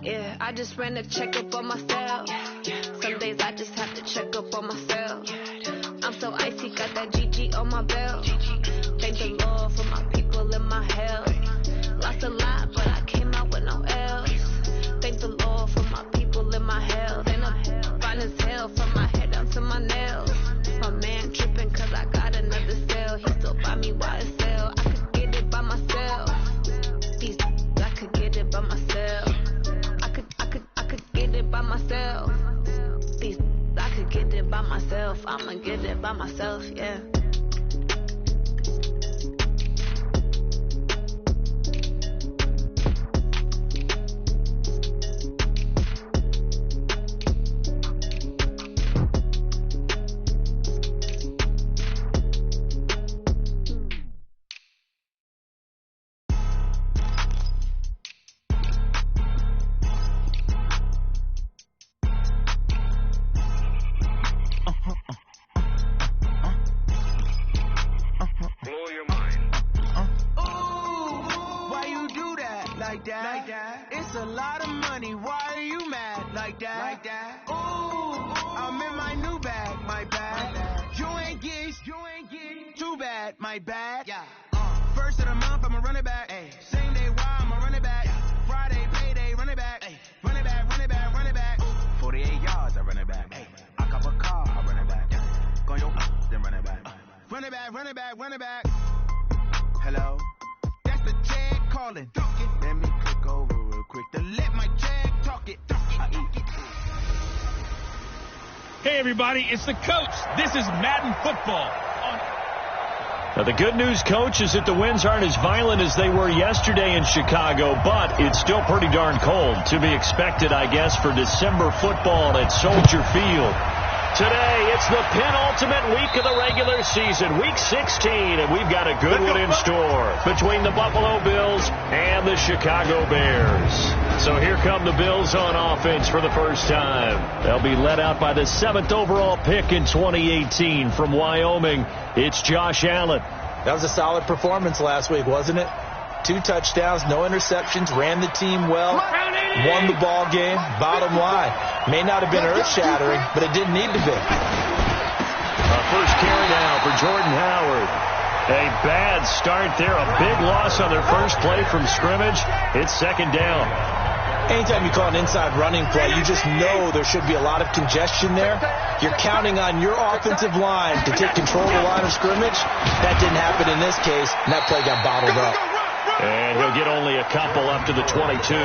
Yeah, I just ran a checkup on myself. Some days I just have to check up on myself. I'm so icy, got that GG on my belt. Thank the Lord for my people and my health. Lost a lot, but I came out with no L's. Thank the Lord for my people and my health. And I'm fine as hell from my head down to my nails. My man tripping cause I got another cell. He still buy me YSL. I could get it by myself. I could get it by myself. I could get it by myself. I could get it by myself. I'ma get it by myself, yeah. It's a lot of money, why are you mad like that? Ooh, I'm in my new bag, my bad. You ain't get too bad, my bad. First of the month, I'ma run it back. Same day, why I'ma run it back. Friday, payday, run it back. Run it back, run it back, run it back. 48 yards, I run it back. I cop a car, I run it back. Go your then run it back. Run it back, run it back, run it back. Hello? That's the jag calling. Let me click over real quick to let my jag talk it. Hey everybody, it's the coach. This is Madden Football. Now the good news, Coach, is that the winds aren't as violent as they were yesterday in Chicago, but it's still pretty darn cold. To be expected, I guess, for December football at Soldier Field. Today, it's the penultimate week of the regular season, Week 16, and we've got a good one in store between the Buffalo Bills and the Chicago Bears. So here come the Bills on offense for the first time. They'll be led out by the 7th overall pick in 2018 from Wyoming. It's Josh Allen. That was a solid performance last week, wasn't it? 2 touchdowns, no interceptions, ran the team well, won the ball game. Bottom line, may not have been earth-shattering, but it didn't need to be. First carry now for Jordan Howard. A bad start there, a big loss on their first play from scrimmage. It's second down. Anytime you call an inside running play, you just know there should be a lot of congestion there. You're counting on your offensive line to take control of the line of scrimmage. That didn't happen in this case, and that play got bottled up. And he'll get only a couple up to the 22.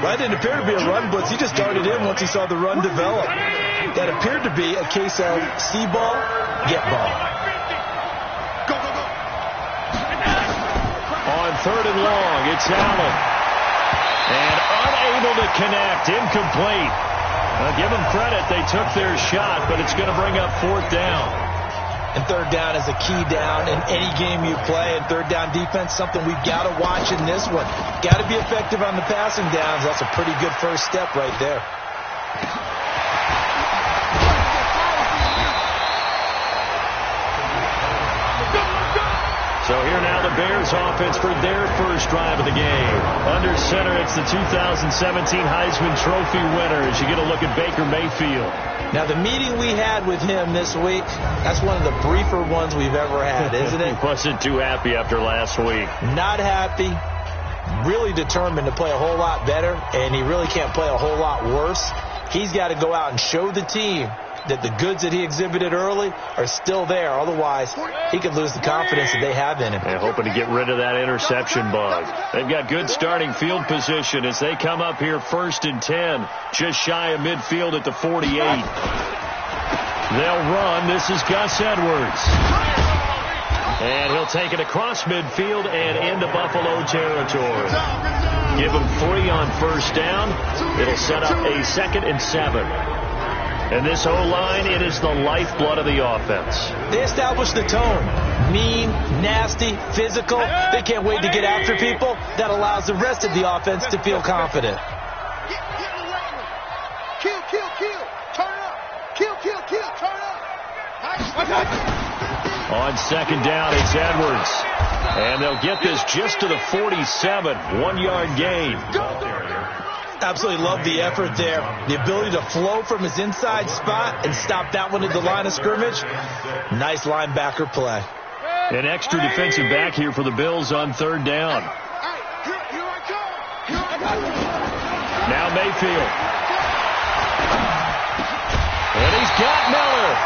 Well, that didn't appear to be a run blitz. He just darted in once he saw the run develop. That appeared to be a case of see ball, get ball. On 3rd and long, it's Allen. And unable to connect, incomplete. Now, give them credit, they took their shot, but it's going to bring up 4th down. And 3rd down is a key down in any game you play. And 3rd down defense, something we've got to watch in this one. Got to be effective on the passing downs. That's a pretty good first step right there. So here now the Bears offense for their first drive of the game. Under center, it's the 2017 Heisman Trophy winners. You get a look at Baker Mayfield. Now, the meeting we had with him this week, that's one of the briefer ones we've ever had, isn't it? He wasn't too happy after last week. Not happy. Really determined to play a whole lot better, and he really can't play a whole lot worse. He's got to go out and show the team that the goods that he exhibited early are still there. Otherwise, he could lose the confidence that they have in him. They're hoping to get rid of that interception bug. They've got good starting field position as they come up here 1st and 10, just shy of midfield at the 48. They'll run. This is Gus Edwards. And he'll take it across midfield and into Buffalo territory. Give him 3 on 1st down. It'll set up a 2nd and 7. And this O-line, it is the lifeblood of the offense. They established the tone. Mean, nasty, physical. They can't wait to get after people. That allows the rest of the offense to feel confident. Kill, kill, kill. Turn up. Kill, kill, kill. Turn up. On second down, it's Edwards. And they'll get this just to the 47. 1-yard gain. Absolutely love the effort there. The ability to flow from his inside spot and stop that one at the line of scrimmage. Nice linebacker play. An extra defensive back here for the Bills on third down. Now Mayfield. And he's got Miller.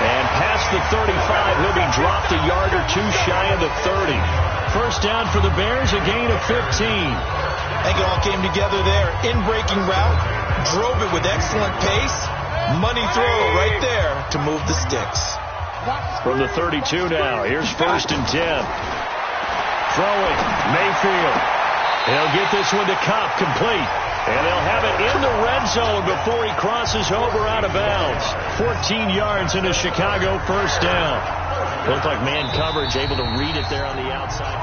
And past the 35, he'll be dropped a yard or two shy of the 30. First down for the Bears, a gain of 15. I think it all came together there. In-breaking route, drove it with excellent pace. Money throw right there to move the sticks. From the 32 now, here's first and 10. Throwing, Mayfield. He'll get this one to Kopp, complete. And they'll have it in the red zone before he crosses over out of bounds. 14 yards into Chicago, first down. Looked like man coverage, able to read it there on the outside.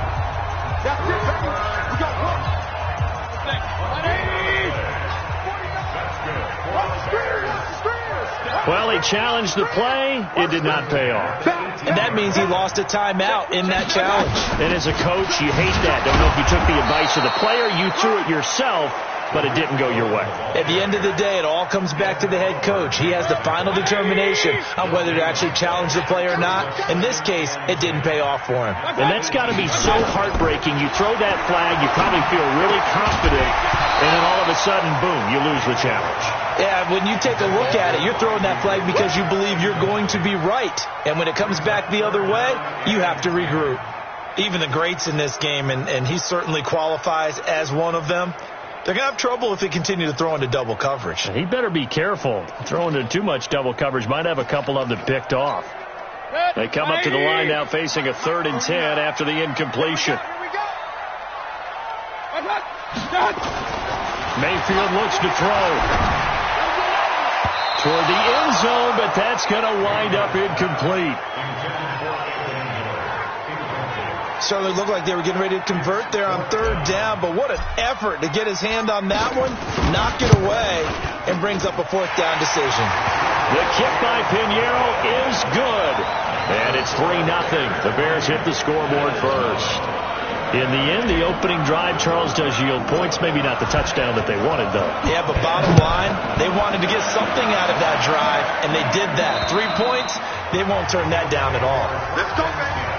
Well, he challenged the play. It did not pay off. And that means he lost a timeout in that challenge. And as a coach, you hate that. Don't know if you took the advice of the player. You threw it yourself, but it didn't go your way. At the end of the day, it all comes back to the head coach. He has the final determination on whether to actually challenge the play or not. In this case, it didn't pay off for him. And that's got to be so heartbreaking. You throw that flag, you probably feel really confident, and then all of a sudden, boom, you lose the challenge. Yeah, when you take a look at it, you're throwing that flag because you believe you're going to be right. And when it comes back the other way, you have to regroup. Even the greats in this game, and he certainly qualifies as one of them, they're going to have trouble if they continue to throw into double coverage. He better be careful. Throwing into too much double coverage might have a couple of them picked off. They come up to the line now facing a 3rd and 10 after the incompletion. Mayfield looks to throw toward the end zone, but that's going to wind up incomplete. Certainly looked like they were getting ready to convert there on 3rd down, but what an effort to get his hand on that one, knock it away, and brings up a 4th down decision. The kick by Pinheiro is good, and it's 3-0. The Bears hit the scoreboard first. In the end, the opening drive, Charles, does yield points. Maybe not the touchdown that they wanted, though. Yeah, but bottom line, they wanted to get something out of that drive, and they did that. 3 points, they won't turn that down at all. Let's go, baby.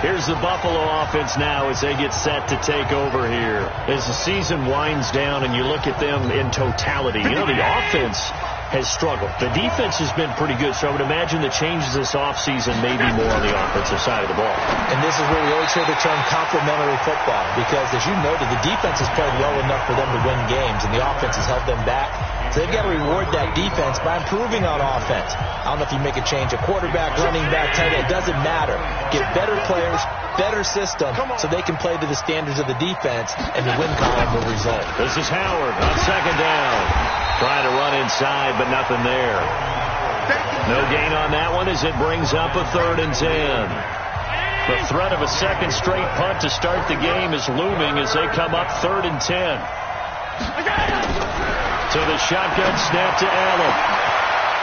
Here's the Buffalo offense now as they get set to take over here. As the season winds down and you look at them in totality, you know, the offense has struggled. The defense has been pretty good, so I would imagine the changes this offseason may be more on the offensive side of the ball. And this is where we always hear the term complementary football, because as you noted, the defense has played well enough for them to win games, and the offense has held them back. So they've got to reward that defense by improving on offense. I don't know if you make a change, a quarterback, running back, tight end, it doesn't matter. Get better players, better system, so they can play to the standards of the defense, and the win column will result. This is Howard on second down. Trying to run inside, but nothing there. No gain on that one as it brings up a 3rd and 10. The threat of a second straight punt to start the game is looming as they come up 3rd and 10. To the shotgun snap to Allen.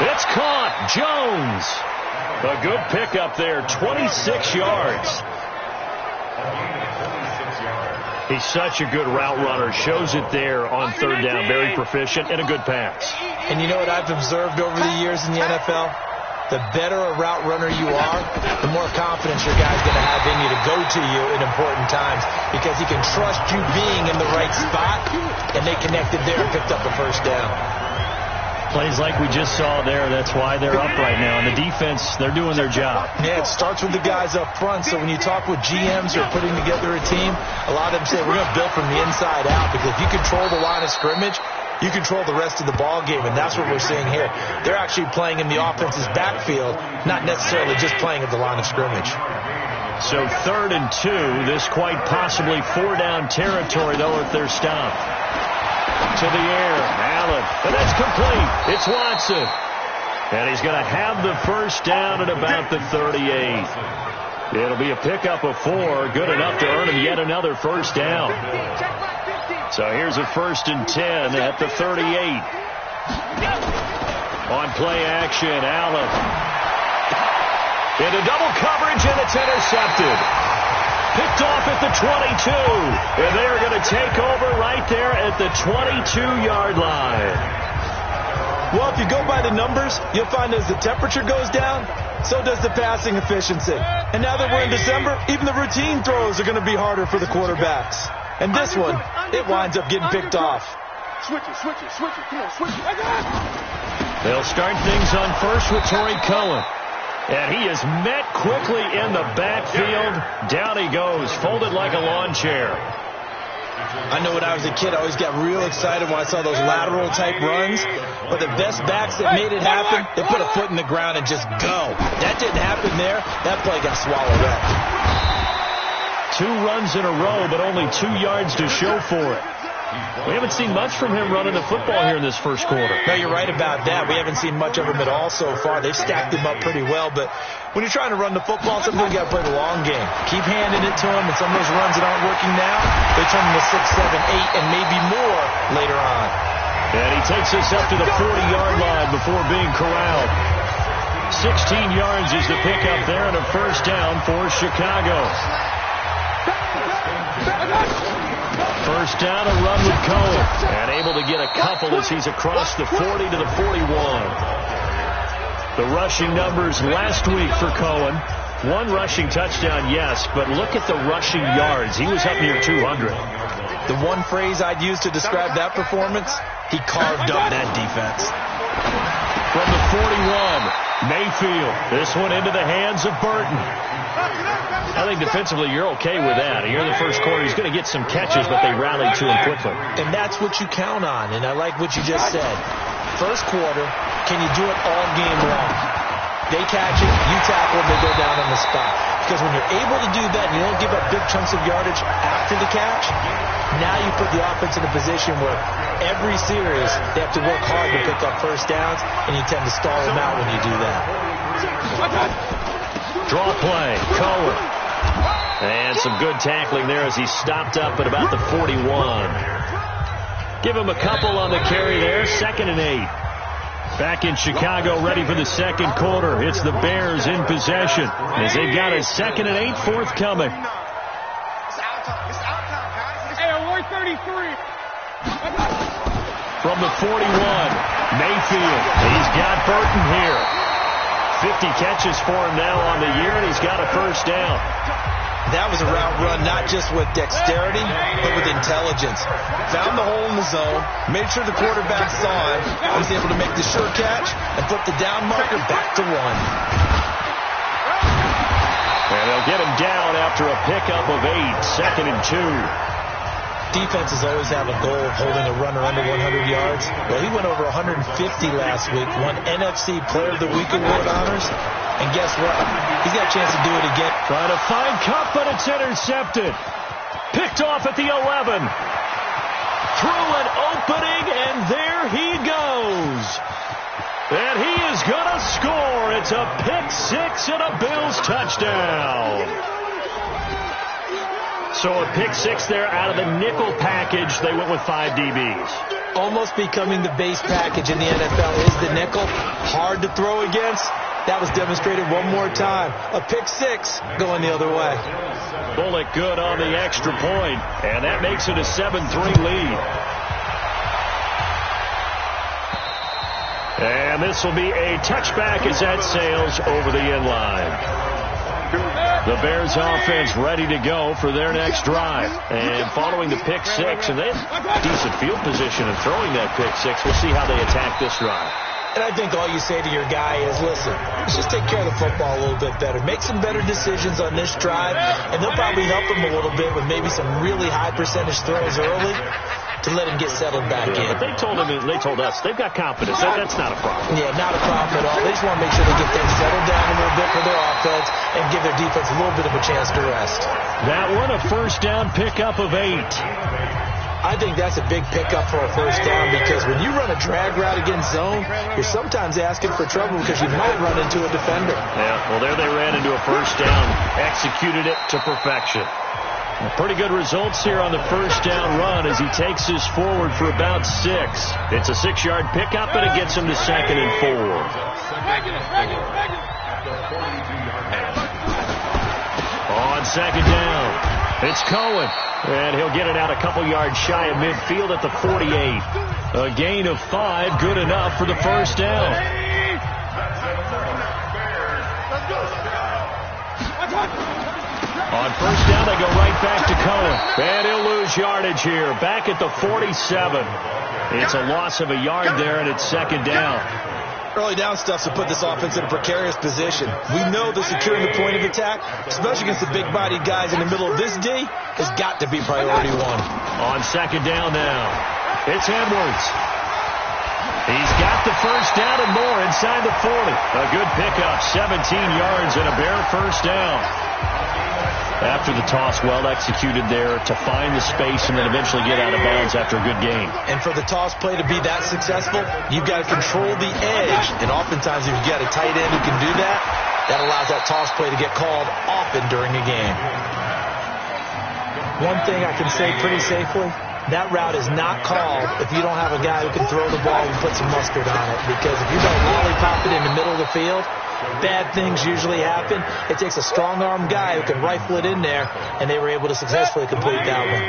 It's caught. Jones. A good pickup there. 26 yards. He's such a good route runner. Shows it there on 3rd down. Very proficient and a good pass. And you know what I've observed over the years in the NFL? The better a route runner you are, the more confidence your guy's going to have in you to go to you in important times, because he can trust you being in the right spot, and they connected there and picked up the first down. Plays like we just saw there, that's why they're up right now. And the defense, they're doing their job. Yeah, it starts with the guys up front. So when you talk with GMs who are putting together a team, a lot of them say we're going to build from the inside out, because if you control the line of scrimmage, you control the rest of the ball game, and that's what we're seeing here. They're actually playing in the offense's backfield, not necessarily just playing at the line of scrimmage. So 3rd and 2, this quite possibly 4-down territory, though, if they're stopped. To the air, Allen, and that's complete. It's Watson. And he's going to have the first down at about the 38. It'll be a pickup of 4, good enough to earn him yet another first down. So here's a 1st and 10 at the 38. On play action, Allen. Into double coverage, and it's intercepted. Picked off at the 22. And they are going to take over right there at the 22-yard line. Well, if you go by the numbers, you'll find as the temperature goes down, so does the passing efficiency. And now that we're in December, even the routine throws are going to be harder for the quarterbacks. And this one, it winds up getting picked off. Switch it. Come on, switch it. They'll start things on first with Torrey Cohen. And he is met quickly in the backfield. Down he goes, folded like a lawn chair. I know when I was a kid, I always got real excited when I saw those lateral type runs. But the best backs that made it happen, they put a foot in the ground and just go. That didn't happen there. That play got swallowed up. 2 runs in a row, but only 2 yards to show for it. We haven't seen much from him running the football here in this first quarter. No, you're right about that. We haven't seen much of him at all so far. They've stacked him up pretty well, but when you're trying to run the football, sometimes you got to play the long game. Keep handing it to him, and some of those runs that aren't working now, they turn into 6, 7, 8, and maybe more later on. And he takes us up to the 40-yard line before being corralled. 16 yards is the pickup there, and a first down for Chicago. First down, a run with Cohen. And able to get a couple as he's across the 40 to the 41. The rushing numbers last week for Cohen. 1 rushing touchdown, yes, but look at the rushing yards. He was up near 200. The one phrase I'd use to describe that performance, he carved up that defense. From the 41, Mayfield. This one into the hands of Burton. I think defensively you're okay with that. Here in the first quarter, he's going to get some catches, but they rallied to him quickly. And that's what you count on, and I like what you just said. First quarter, can you do it all game long? They catch it, you tackle them, they go down on the spot. Because when you're able to do that and you don't give up big chunks of yardage after the catch, now you put the offense in a position where every series they have to work hard to pick up first downs, and you tend to stall them out when you do that. Draw play, Cohen. And some good tackling there as he stopped up at about the 41. Give him a couple on the carry there. 2nd and 8. Back in Chicago, ready for the second quarter. It's the Bears in possession as they've got a 2nd and 8 forthcoming. From the 41, Mayfield. He's got Burton here. 50 catches for him now on the year, and he's got a first down. That was a route run not just with dexterity, but with intelligence. Found the hole in the zone, made sure the quarterback saw it, was able to make the sure catch, and put the down marker back to 1. And they'll get him down after a pickup of 8, 2nd and 2. Defenses always have a goal of holding a runner under 100 yards. Well, he went over 150 last week, won NFC Player of the Week award honors. And guess what? He's got a chance to do it again. Trying to find Cup, but it's intercepted. Picked off at the 11. Through an opening, and there he goes. And he is going to score. It's a pick-6 and a Bills touchdown. So a pick-6 there out of the nickel package. They went with 5 DBs. Almost becoming the base package in the NFL is the nickel. Hard to throw against. That was demonstrated one more time. A pick-6 going the other way. Bullock good on the extra point, and that makes it a 7-3 lead. And this will be a touchback as that sails over the inline. The Bears offense ready to go for their next drive. And following the pick-6, and they have decent field position in throwing that pick-6. We'll see how they attack this drive. And I think all you say to your guy is, listen, let's just take care of the football a little bit better. Make some better decisions on this drive, and they'll probably help him a little bit with maybe some really high percentage throws early to let him get settled back in. But they told us, they've got confidence. That's not a problem. Yeah, not a problem at all. They just want to make sure they get things settled down a little bit for their offense and give their defense a little bit of a chance to rest. That one, a first down pickup of 8. I think that's a big pickup for a first down because when you run a drag route against zone, you're sometimes asking for trouble because you might run into a defender. Yeah, well, there they ran into a first down, executed it to perfection. Pretty good results here on the first down run as he takes this forward for about 6. It's a 6-yard pickup, and it gets him to 2nd and 4. On 2nd down, it's Cohen, and he'll get it out a couple yards shy of midfield at the 48. A gain of 5, good enough for the first down. On first down, they go right back to Cohen. And he'll lose yardage here. Back at the 47. It's a loss of a yard there, and it's 2nd down. Early down stuff to put this offense in a precarious position. We know that securing the point of attack, especially against the big-bodied guys in the middle of this D, has got to be priority 1. On 2nd down now, it's Edwards. He's got the first down and more inside the 40. A good pickup, 17 yards and a bare first down. After the toss, well executed there to find the space and then eventually get out of bounds after a good game. And for the toss play to be that successful, you've got to control the edge. And oftentimes if you've got a tight end who can do that, that allows that toss play to get called often during a game. One thing I can say pretty safely, that route is not called if you don't have a guy who can throw the ball and put some mustard on it. Because if you don't lollipop it in the middle of the field, bad things usually happen. It takes a strong-arm guy who can rifle it in there, and they were able to successfully complete that one.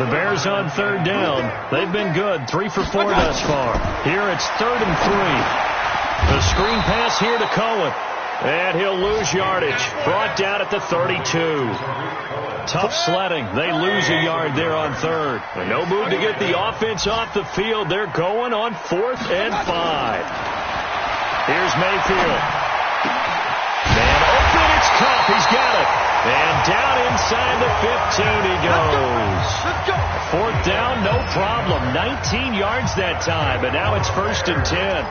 The Bears on 3rd down. They've been good, 3 for 4 thus far. Here it's 3rd and 3. The screen pass here to Cohen, and he'll lose yardage. Brought down at the 32. Tough sledding. They lose a yard there on 3rd. And no move to get the offense off the field. They're going on 4th and 5. Here's Mayfield. Man open, it's Cup. He's got it. And down inside the 15 he goes. 4th down, no problem. 19 yards that time, but now it's 1st and 10.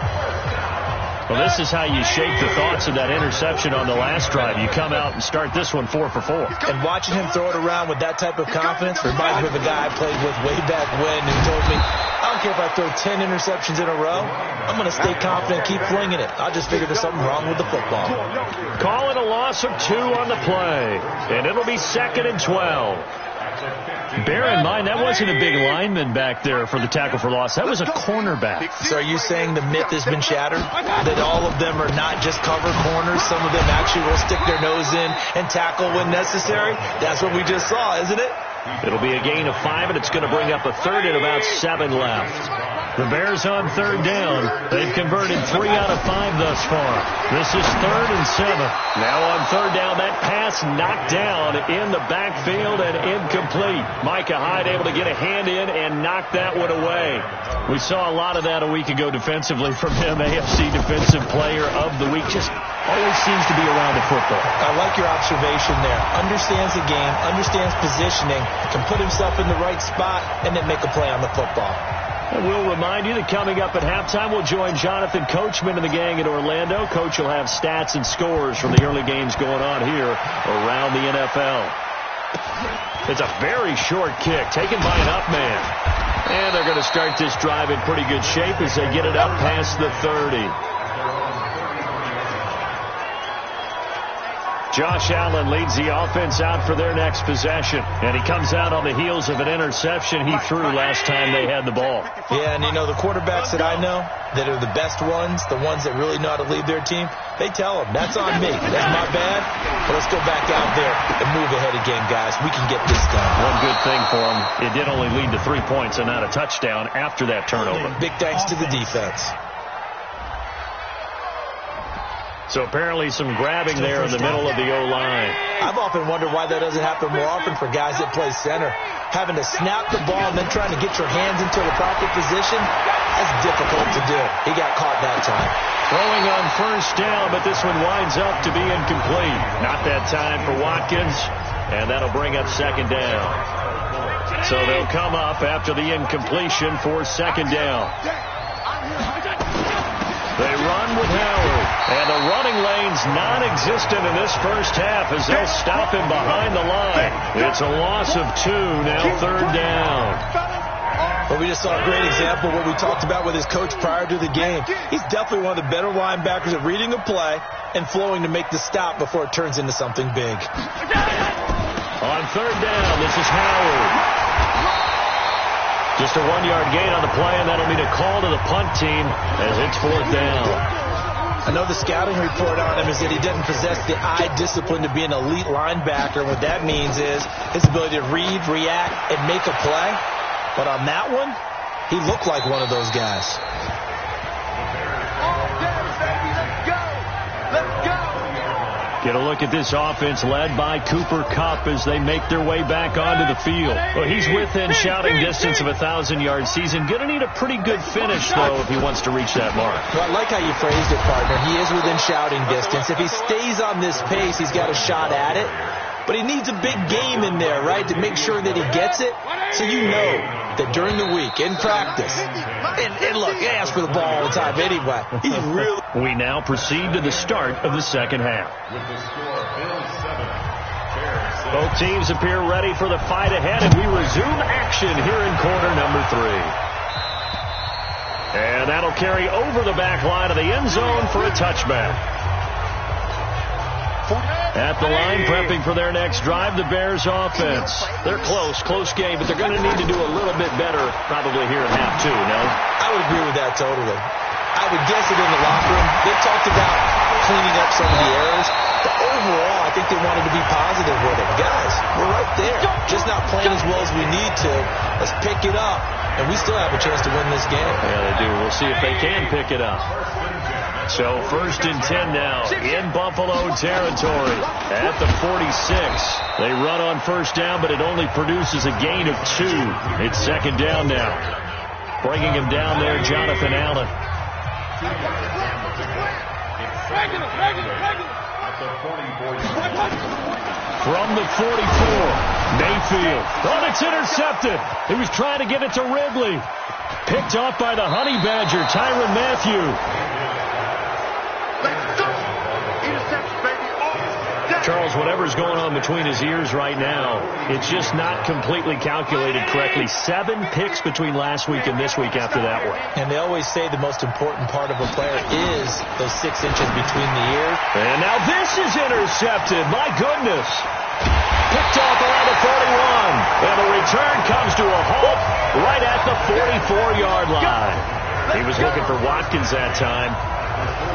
Well, this is how you shape the thoughts of that interception on the last drive. You come out and start this one 4 for 4. And watching him throw it around with that type of confidence reminds me of a guy I played with way back when who told me, I don't care if I throw 10 interceptions in a row. I'm going to stay confident, keep flinging it. I just figured there's something wrong with the football. Call it a loss of 2 on the play. And it'll be 2nd and 12. Bear in mind, that wasn't a big lineman back there for the tackle for loss. That was a cornerback. So are you saying the myth has been shattered? That all of them are not just cover corners? Some of them actually will stick their nose in and tackle when necessary? That's what we just saw, isn't it? It'll be a gain of 5, and it's going to bring up a 3rd and about 7 left. The Bears on 3rd down. They've converted 3 out of 5 thus far. This is 3rd and 7. Now on 3rd down, that pass knocked down in the backfield and incomplete. Micah Hyde able to get a hand in and knock that one away. We saw a lot of that a week ago defensively from him. AFC Defensive Player of the Week. Just always seems to be around the football. I like your observation there. Understands the game, understands positioning, can put himself in the right spot, and then make a play on the football. And we'll remind you that coming up at halftime, we'll join Jonathan Coachman and the gang in Orlando. Coach will have stats and scores from the early games going on here around the NFL. It's a very short kick taken by an up man. And they're going to start this drive in pretty good shape as they get it up past the 30. Josh Allen leads the offense out for their next possession. And he comes out on the heels of an interception he threw last time they had the ball. Yeah, and you know, the quarterbacks that I know that are the best ones, the ones that really know how to lead their team, they tell them, that's on me. That's my bad. But let's go back out there and move ahead again, guys. We can get this done. One good thing for him, it did only lead to 3 points and not a touchdown after that turnover. Big thanks to the defense. So apparently some grabbing there in the middle of the O-line. I've often wondered why that doesn't happen more often for guys that play center. Having to snap the ball and then trying to get your hands into the proper position, that's difficult to do. He got caught that time. Throwing on first down, but this one winds up to be incomplete. Not that time for Watkins, and that'll bring up 2nd down. So they'll come up after the incompletion for 2nd down. They run with Howard, and the running lane's non-existent in this first half as they'll stop him behind the line. It's a loss of 2, now 3rd down. Well, we just saw a great example of what we talked about with his coach prior to the game. He's definitely one of the better linebackers at reading a play and flowing to make the stop before it turns into something big. On third down, this is Howard. Just a 1-yard gain on the play, and that'll mean a call to the punt team as it's fourth down. I know the scouting report on him is that he doesn't possess the eye discipline to be an elite linebacker. What that means is his ability to read, react, and make a play. But on that one, he looked like one of those guys. Get a look at this offense led by Cooper Kupp as they make their way back onto the field. Well, he's within shouting distance of a 1,000-yard season. Going to need a pretty good finish, though, if he wants to reach that mark. Well, I like how you phrased it, partner. He is within shouting distance. If he stays on this pace, he's got a shot at it. But he needs a big game in there, right, to make sure that he gets it. So you know that during the week, in practice, and look, he asks for the ball all the time anyway. He's really... We now proceed to the start of the second half. Both teams appear ready for the fight ahead, and we resume action here in quarter number 3. And that'll carry over the back line of the end zone for a touchback. At the line, prepping for their next drive, the Bears offense. They're close game, but they're going to need to do a little bit better probably here in half 2, no? I would agree with that totally. I would guess it in the locker room. They talked about cleaning up some of the errors, but overall, I think they wanted to be positive with it. Guys, we're right there. Just not playing as well as we need to. Let's pick it up, and we still have a chance to win this game. Yeah, they do. We'll see if they can pick it up. So 1st and 10 now in Buffalo territory at the 46. They run on first down, but it only produces a gain of 2. It's second down now. Bringing him down there, Jonathan Allen. From the 44, Mayfield. Oh, it's intercepted. He was trying to get it to Ridley. Picked off by the Honey Badger, Tyrann Mathieu. Charles, whatever's going on between his ears right now, it's just not completely calculated correctly. 7 picks between last week and this week after that one. And they always say the most important part of a player is those 6 inches between the ears. And now this is intercepted. My goodness. Picked off around the 41. And the return comes to a halt right at the 44-yard line. He was looking for Watkins that time.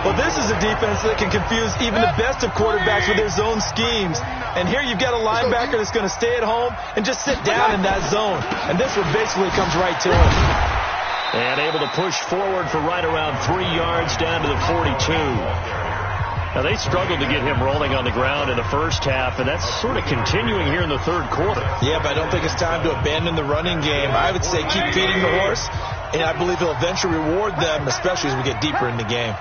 Well, this is a defense that can confuse even the best of quarterbacks with their zone schemes. And here you've got a linebacker that's going to stay at home and just sit down in that zone. And this one basically comes right to him. And able to push forward for right around 3 yards down to the 42. Now, they struggled to get him rolling on the ground in the first half, and that's sort of continuing here in the third quarter. Yeah, but I don't think it's time to abandon the running game. I would say keep feeding the horse, and I believe he'll eventually reward them, especially as we get deeper in the game.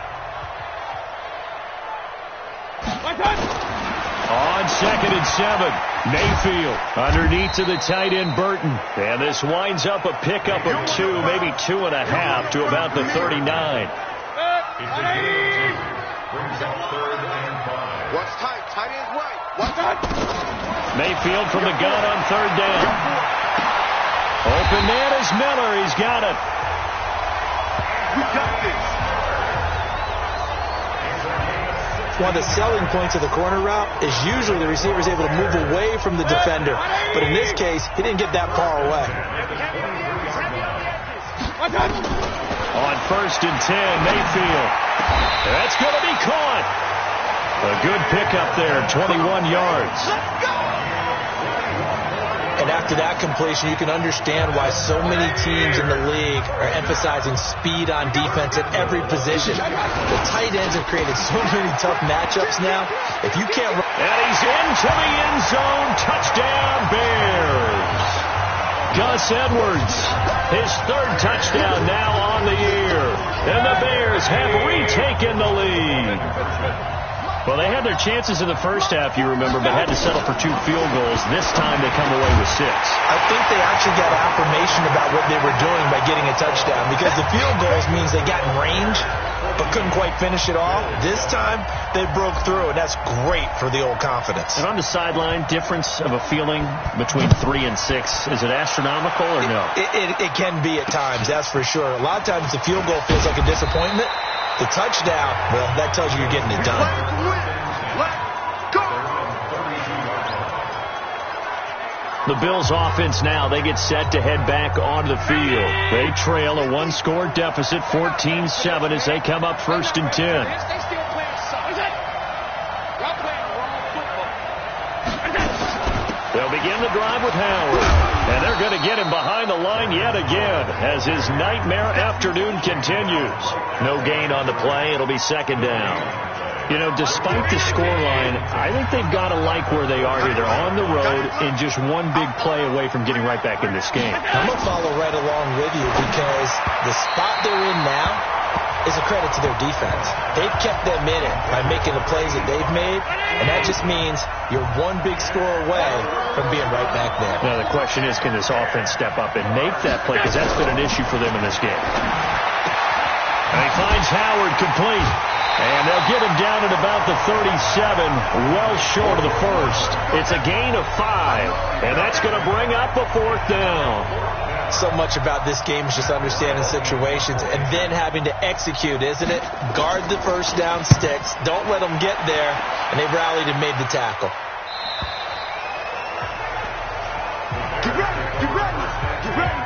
On 2nd and 7, Mayfield underneath to the tight end Burton. And this winds up a pickup of 2, maybe 2.5 to about the 39. What's tight? Tight end right. What's tight? Mayfield from the gun on 3rd down. Open man is Miller. He's got it. We got this. One of the selling points of the corner route is usually the receiver is able to move away from the defender. But in this case, he didn't get that far away. On 1st and 10, Mayfield. That's going to be caught. A good pickup there, 21 yards. And after that completion, you can understand why so many teams in the league are emphasizing speed on defense at every position. The tight ends have created so many tough matchups now. If you can't... And he's into the end zone. Touchdown, Bears. Gus Edwards, his 3rd touchdown now on the year. And the Bears have retaken the lead. Well, they had their chances in the first half, you remember, but had to settle for 2 field goals. This time they come away with 6. I think they actually got affirmation about what they were doing by getting a touchdown, because the field goals means they got in range but couldn't quite finish it off. This time they broke through, and that's great for the old confidence. And on the sideline, difference of a feeling between 3 and 6, is it astronomical or no? It can be at times, that's for sure. A lot of times the field goal feels like a disappointment. The touchdown, well, that tells you you're getting it done. Let's go. The Bills offense now, they get set to head back onto the field. They trail a one-score deficit, 14-7, as they come up 1st and 10. They'll begin the drive with Howard. And they're going to get him behind the line yet again as his nightmare afternoon continues. No gain on the play. It'll be 2nd down. You know, despite the scoreline, I think they've got to like where they are here. They're on the road and just one big play away from getting right back in this game. I'm going to follow right along with you because the spot they're in now is a credit to their defense. They've kept them in it by making the plays that they've made, and that just means you're one big score away from being right back there. Now, the question is, can this offense step up and make that play? Because that's been an issue for them in this game. And he finds Howard complete. And they'll get him down at about the 37, well short of the first. It's a gain of 5, and that's going to bring up a 4th down. So much about this game is just understanding situations and then having to execute, isn't it? Guard the first down sticks. Don't let them get there. And they rallied and made the tackle. Get ready, get ready, get ready.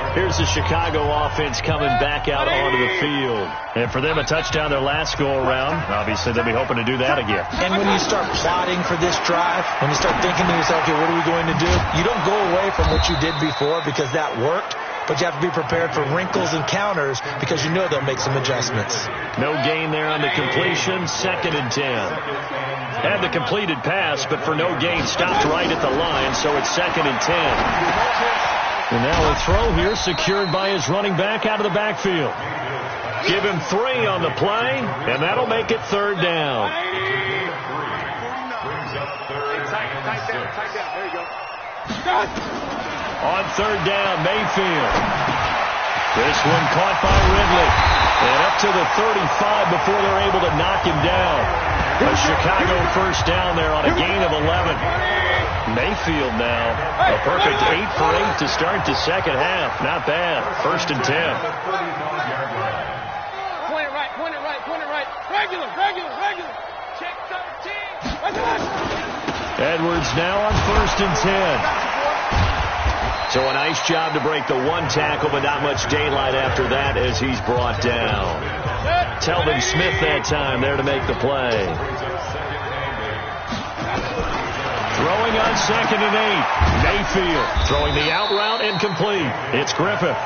Here's the Chicago offense coming back out onto the field. And for them, a touchdown their last go-around. Obviously, they'll be hoping to do that again. And when you start plotting for this drive, when you start thinking to yourself, okay, what are we going to do? You don't go away from what you did before because that worked, but you have to be prepared for wrinkles and counters because you know they'll make some adjustments. No gain there on the completion, 2nd and 10. Had the completed pass, but for no gain, stopped right at the line, so it's 2nd and 10. And now a throw here secured by his running back out of the backfield. Give him 3 on the play, and that'll make it 3rd down. There you go. On 3rd down, Mayfield. This one caught by Ridley. And up to the 35 before they're able to knock him down. A Chicago 1st down there on a gain of 11. Mayfield now, a perfect 8 for 8 to start the 2nd half. Not bad. 1st and 10. Point it right, point it right, point it right. Regular. Check 13. Edwards now on 1st and 10. So a nice job to break the 1 tackle, but not much daylight after that as he's brought down. Telvin Smith that time there to make the play. Throwing on 2nd and 8. Mayfield throwing the out route and complete. It's Griffith.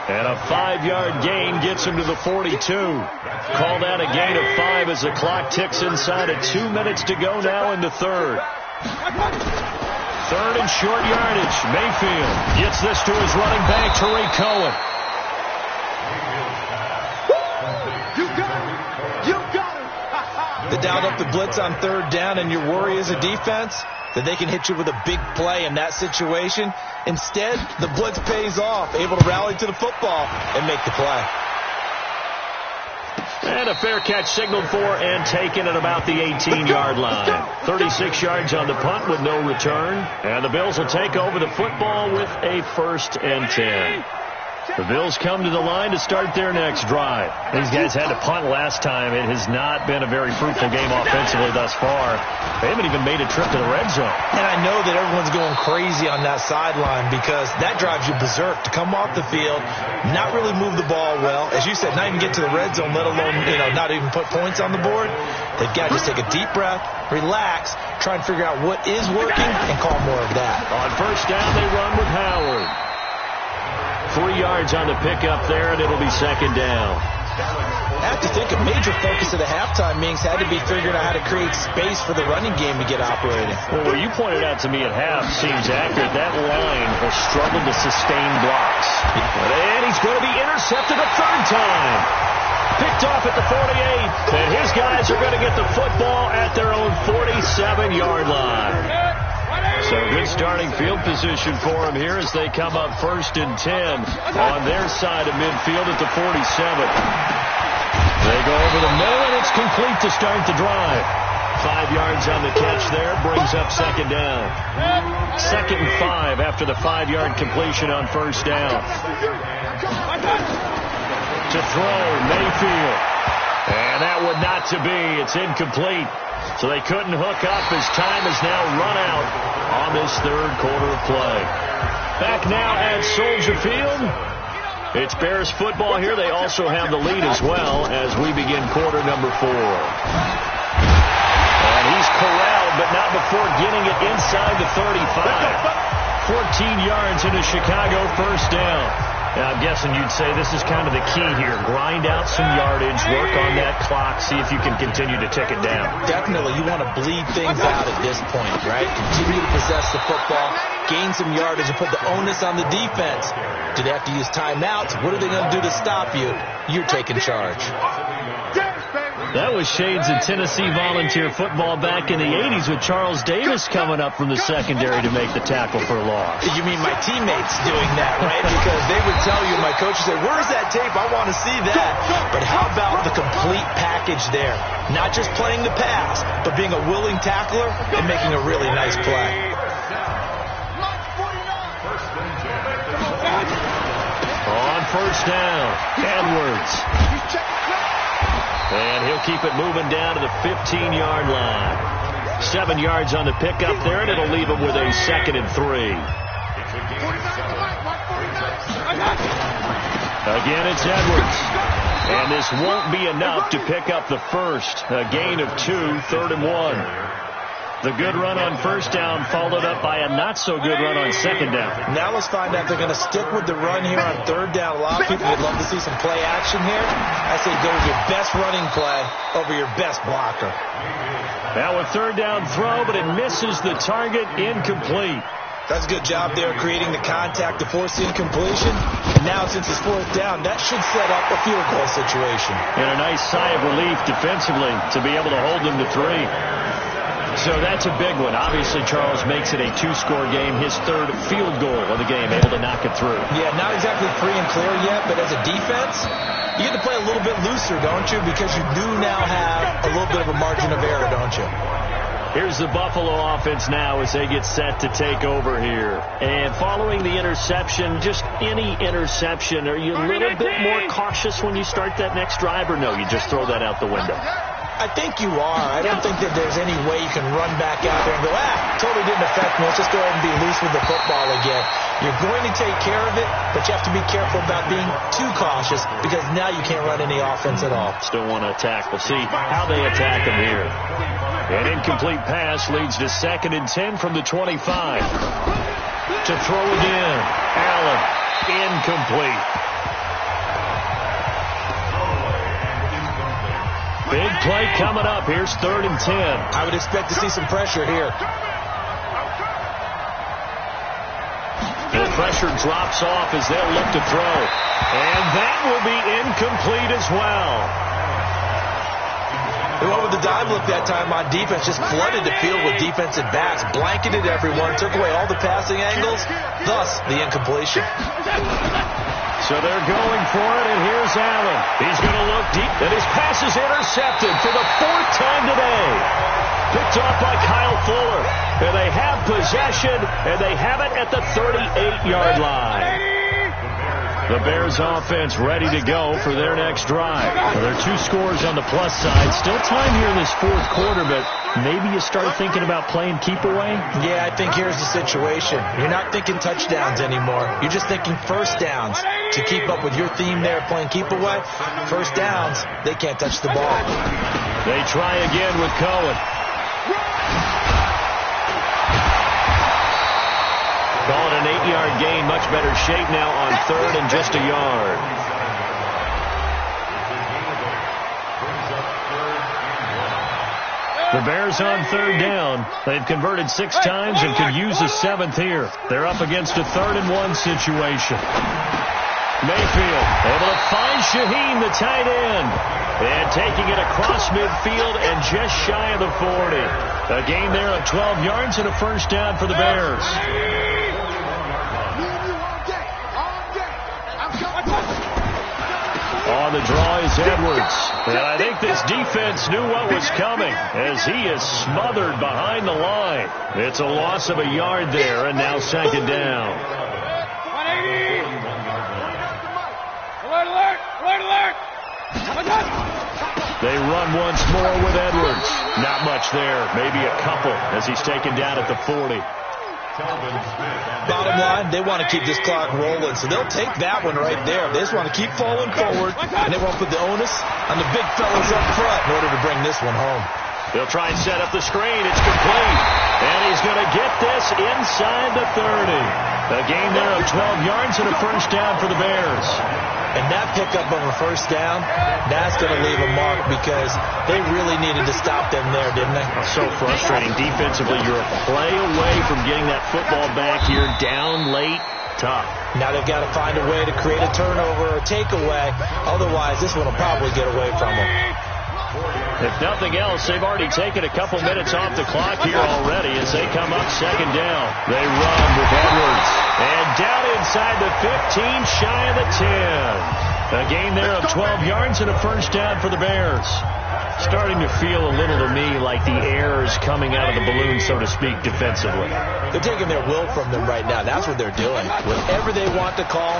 And a 5-yard gain gets him to the 42. Call that a gain of 5 as the clock ticks inside of 2 minutes to go now in the 3rd. 3rd and short yardage. Mayfield gets this to his running back, Tariq Cohen. You got it. You got it. They dialed up the blitz on 3rd down, and your worry as a defense that they can hit you with a big play in that situation. Instead, the blitz pays off, able to rally to the football and make the play. And a fair catch signaled for and taken at about the 18-yard line. 36 yards on the punt with no return. And the Bills will take over the football with a 1st and 10. The Bills come to the line to start their next drive. These guys had to punt last time. It has not been a very fruitful game offensively thus far. They haven't even made a trip to the red zone. And I know that everyone's going crazy on that sideline because that drives you berserk to come off the field, not really move the ball well. As you said, not even get to the red zone, let alone, not even put points on the board. They've got to just take a deep breath, relax, try and figure out what is working and call more of that. On 1st down, they run with Howard. 3 yards on the pickup there, and it'll be 2nd down. I have to think a major focus of the halftime meetings had to be figuring out how to create space for the running game to get operating. Well, what you pointed out to me at half seems accurate. That line has struggled to sustain blocks. And he's going to be intercepted a 3rd time. Picked off at the 48, and his guys are going to get the football at their own 47-yard line. So good starting field position for them here as they come up 1st and 10 on their side of midfield at the 47. They go over the middle, and it's complete to start the drive. 5 yards on the catch there, brings up 2nd down. 2nd and 5 after the 5-yard completion on 1st down. To throw, Mayfield. And that would not to be. It's incomplete. So they couldn't hook up as time has now run out on this third quarter of play. Back now at Soldier Field. It's Bears football here. They also have the lead as well as we begin quarter number 4. And he's corralled, but not before getting it inside the 35. 14 yards into Chicago, first down. Now, I'm guessing you'd say this is kind of the key here. Grind out some yardage, work on that clock, see if you can continue to tick it down. Definitely. You want to bleed things out at this point, right? Continue to possess the football, gain some yardage, and put the onus on the defense. Do they have to use timeouts? What are they going to do to stop you? You're taking charge. That was shades of Tennessee volunteer football back in the 80s with Charles Davis coming up from the secondary to make the tackle for a loss. You mean my teammates doing that, right? Because they would tell you, my coach would say, where's that tape? I want to see that. But how about the complete package there? Not just playing the pass, but being a willing tackler and making a really nice play. On first down, Edwards. And he'll keep it moving down to the 15-yard line. 7 yards on the pickup there, and it'll leave him with a 2nd and 3. Again, it's Edwards. And this won't be enough to pick up the first. A gain of 2, 3rd and 1. The good run on first down followed up by a not-so-good run on second down. Now let's find out if they're going to stick with the run here on third down. A lot of people would love to see some play action here. I say go with your best running play over your best blocker. Now a third down throw, but it misses the target, incomplete. That's a good job there creating the contact to force the incompletion. Now since it's fourth down, that should set up a field goal situation. And a nice sigh of relief defensively to be able to hold them to 3. So that's a big one. Obviously, Charles makes it a 2-score game. His 3rd field goal of the game, able to knock it through. Yeah, not exactly free and clear yet, but as a defense, you get to play a little bit looser, don't you? Because you do now have a little bit of a margin of error, don't you? Here's the Buffalo offense now as they get set to take over here. And following the interception, just any interception, are you a little bit more cautious when you start that next drive, or no, you just throw that out the window? I think you are. I don't think that there's any way you can run back out there and go, totally didn't affect me. Let's just go ahead and be loose with the football again. You're going to take care of it, but you have to be careful about being too cautious because now you can't run any offense at all. Still want to attack. We'll see how they attack him here. An incomplete pass leads to 2nd and 10 from the 25. To throw again. Allen. Incomplete. Big play coming up. Here's 3rd and 10. I would expect to see some pressure here. The pressure drops off as they'll look to throw. And that will be incomplete as well. They went with the dive look that time on defense, just flooded the field with defensive backs, blanketed everyone, took away all the passing angles, thus the incompletion. So they're going for it, and here's Allen. He's going to look deep, and his pass is intercepted for the 4th time today. Picked off by Kyle Fuller. And they have possession, and they have it at the 38-yard line. The Bears offense ready to go for their next drive. Well, there are 2 scores on the plus side. Still time here in this 4th quarter, but maybe you start thinking about playing keep away? Yeah, I think here's the situation. You're not thinking touchdowns anymore. You're just thinking first downs. To keep up with your theme there, playing keep away, first downs, they can't touch the ball. They try again with Cohen. Call it an 8-yard gain. Much better shape now on 3rd and just a yard. The Bears on 3rd down. They've converted 6 times and could use a 7th here. They're up against a 3rd and 1 situation. Mayfield able to find Shaheen, the tight end. And taking it across midfield and just shy of the 40. A gain there of 12 yards and a first down for the Bears. On the draw is Edwards. And I think this defense knew what was coming as he is smothered behind the line. It's a loss of a yard there, and now 2nd down. 180. Alert, alert, alert, alert. They run once more with Edwards. Not much there. Maybe a couple as he's taken down at the 40. Bottom line, they want to keep this clock rolling, so they'll take that one right there. They just want to keep falling forward, and they won't put the onus on the big fellas up front in order to bring this one home. They'll try and set up the screen. It's complete. And he's going to get this inside the 30. A gain there of 12 yards and a first down for the Bears. And that pickup of a first down, that's going to leave a mark because they really needed to stop them there, didn't they? So frustrating. Defensively, you're a play away from getting that football back here down late. Tough. Now they've got to find a way to create a turnover or takeaway. Otherwise, this one will probably get away from them. If nothing else, they've already taken a couple minutes off the clock here already as they come up second down. They run with Edwards. And down inside the 15, shy of the 10. A gain there of 12 yards and a first down for the Bears. Starting to feel a little to me like the air is coming out of the balloon, so to speak, defensively. They're taking their will from them right now. That's what they're doing. Whatever they want to call,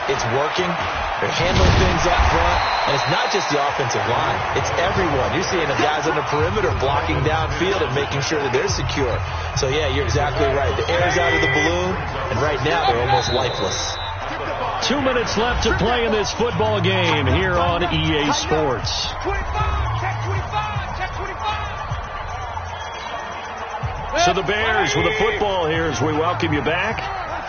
it's working. They're handling things up front. And it's not just the offensive line. It's everyone. You're seeing the guys on the perimeter blocking downfield and making sure that they're secure. So, yeah, you're exactly right. The air's out of the balloon, and right now they're almost lifeless. 2 minutes left to play in this football game here on EA Sports. So the Bears with the football here as we welcome you back.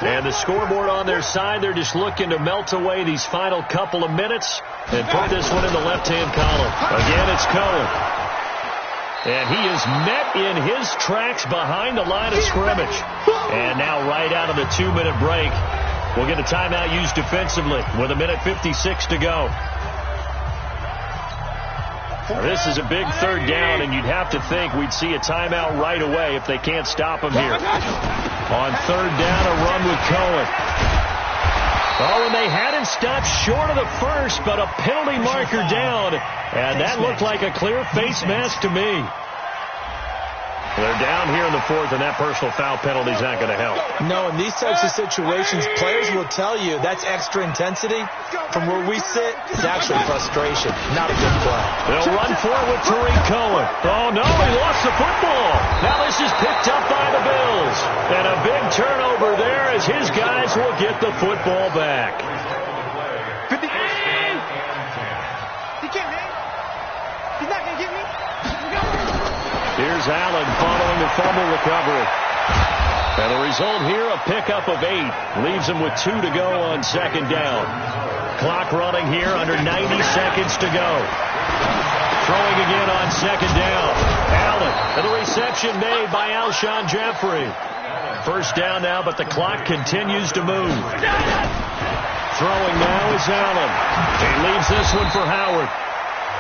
And the scoreboard on their side, they're just looking to melt away these final couple of minutes and put this one in the left-hand column. Again, it's Cohen. And he is met in his tracks behind the line of scrimmage. And now right out of the 2-minute break, we'll get a timeout used defensively with 1:56 to go. This is a big third down, and you'd have to think we'd see a timeout right away if they can't stop him here. On third down, a run with Cohen. Oh, and they had him stopped short of the first, but a penalty marker down, and that looked like a clear face mask to me. They're down here in the fourth, and that personal foul penalty is not going to help. No, in these types of situations, players will tell you that's extra intensity. From where we sit, it's actually frustration. Not a good play. They'll run for it with Tariq Cohen. Oh, no, he lost the football. Now this is picked up by the Bills. And a big turnover there as his guys will get the football back. He can't hang. He's not going to get me. Here's Allen following the fumble recovery. And the result here, a pickup of 8. Leaves him with 2 to go on second down. Clock running here, under 90 seconds to go. Throwing again on second down. Allen, and the reception made by Alshon Jeffrey. First down now, but the clock continues to move. Throwing now is Allen. He leaves this one for Howard.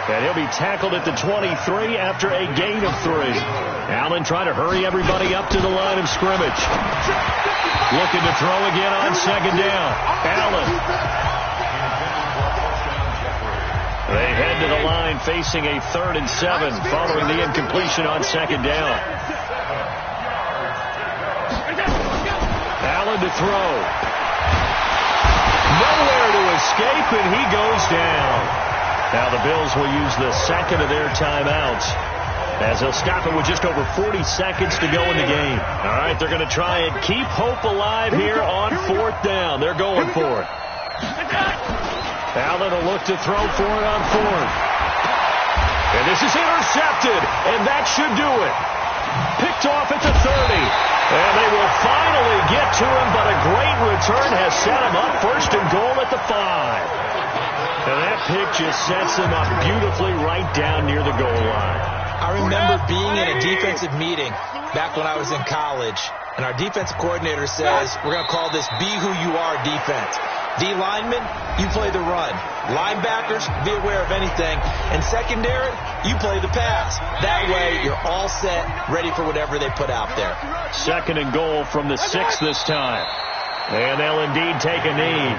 And he'll be tackled at the 23 after a gain of 3. Allen trying to hurry everybody up to the line of scrimmage. Looking to throw again on second down. Allen. They head to the line facing a 3rd and 7 following the incompletion on second down. Allen to throw. Nowhere to escape, and he goes down. Now the Bills will use the second of their timeouts as they'll stop it with just over 40 seconds to go in the game. All right, they're going to try and keep hope alive here on 4th down. They're going for it. Allen will look to throw for it on 4th. And this is intercepted, and that should do it. Picked off at the 30. And they will finally get to him, but a great return has set him up 1st and goal at the 5. And that pick just sets him up beautifully right down near the goal line. I remember being in a defensive meeting back when I was in college, and our defensive coordinator says, we're going to call this Be Who You Are defense. D linemen, you play the run. Linebackers, be aware of anything. And secondary, you play the pass. That way, you're all set, ready for whatever they put out there. 2nd and goal from the 6 this time. And they'll indeed take a knee.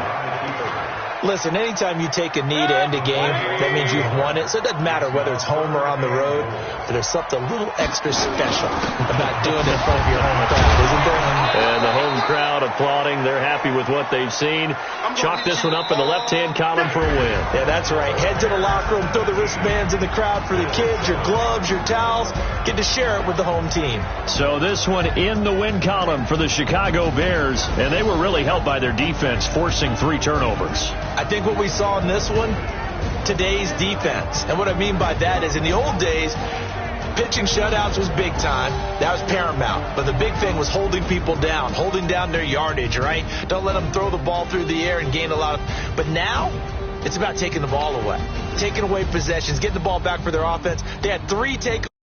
Listen, anytime you take a knee to end a game, that means you've won it. So it doesn't matter whether it's home or on the road, but there's something a little extra special about doing it in front of your home crowd, isn't there? And the home crowd applauding. They're happy with what they've seen. Chalk this one up in the left-hand column for a win. Yeah, that's right. Head to the locker room, throw the wristbands in the crowd for the kids, your gloves, your towels. Get to share it with the home team. So this one in the win column for the Chicago Bears, and they were really helped by their defense, forcing 3 turnovers. I think what we saw in this one, today's defense. And what I mean by that is in the old days, pitching shutouts was big time. That was paramount. But the big thing was holding people down, holding down their yardage, right? Don't let them throw the ball through the air and gain a lot of... But now, it's about taking the ball away, taking away possessions, getting the ball back for their offense. They had 3 takeaways.